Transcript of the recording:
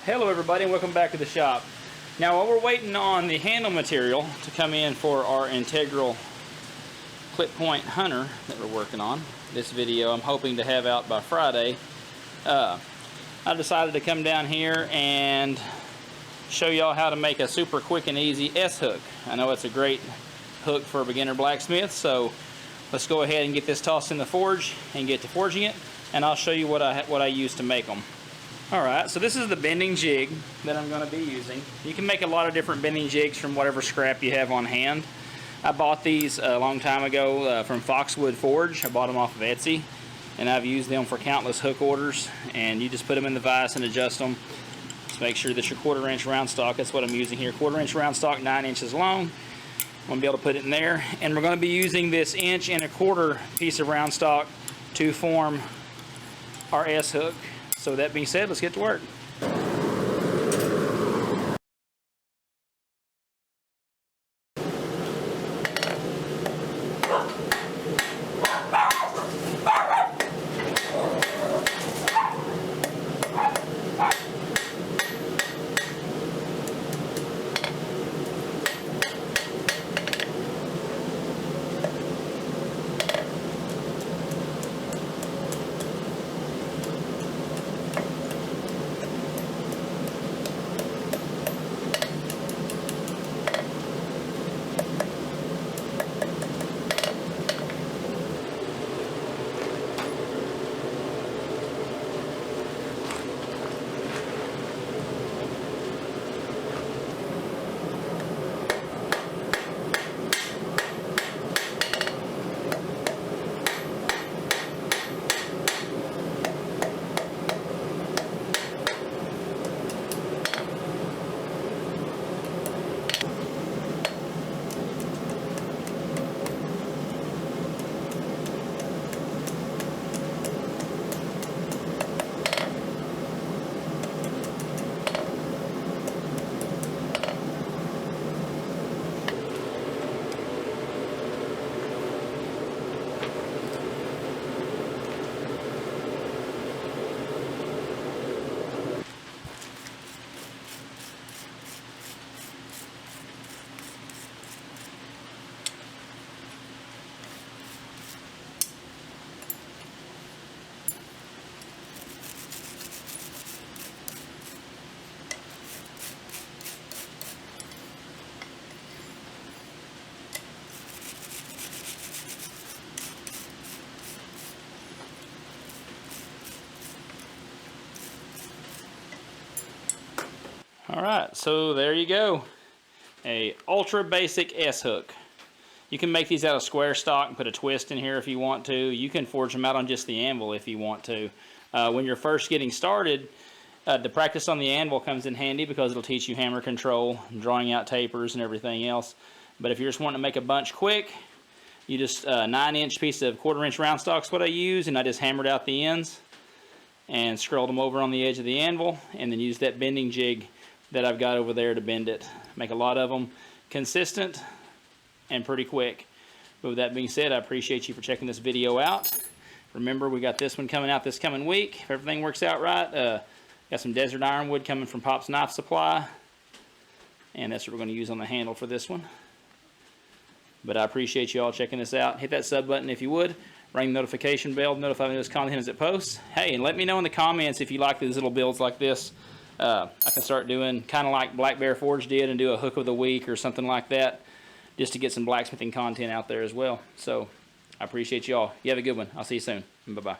Hello everybody and welcome back to the shop. Now while we're waiting on the handle material to come in for our integral clip point hunter that we're working on, this video I'm hoping to have out by Friday, I decided to come down here and show y'all how to make a super quick and easy S-hook. I know it's a great hook for a beginner blacksmith, so let's go ahead and get this tossed in the forge and get to forging it, and I'll show you what I use to make them. Alright, so this is the bending jig that I'm going to be using. You can make a lot of different bending jigs from whatever scrap you have on hand. I bought these a long time ago from Foxwood Forge. I bought them off of Etsy, and I've used them for countless hook orders. And you just put them in the vise and adjust them. Just make sure that your 1/4 inch round stock, that's what I'm using here, 1/4 inch round stock, 9 inches long. I'm going to be able to put it in there. And we're going to be using this 1 1/4 piece of round stock to form our S-hook. So that being said, let's get to work. Alright, so there you go. A ultra basic S-hook. You can make these out of square stock and put a twist in here if you want to. You can forge them out on just the anvil if you want to. When you're first getting started, the practice on the anvil comes in handy because it'll teach you hammer control, drawing out tapers and everything else. But if you're just wanting to make a bunch quick, you just 9-inch piece of 1/4 inch round stock's what I use, and I just hammered out the ends and scrolled them over on the edge of the anvil, and then use that bending jig that I've got over there to bend it. Make a lot of them consistent and pretty quick. But with that being said, I appreciate you for checking this video out. Remember, we got this one coming out this coming week. If everything works out right, got some desert ironwood coming from Pop's Knife Supply, and that's what we're going to use on the handle for this one. But I appreciate you all checking this out. Hit that sub button if you would. Ring the notification bell to notify me of this content as it posts. Hey, and let me know in the comments if you like these little builds like this. I can start doing kind of like Black Bear Forge did and do a hook of the week or something like that, just to get some blacksmithing content out there as well. So I appreciate you all. You have a good one. I'll see you soon. Bye-bye.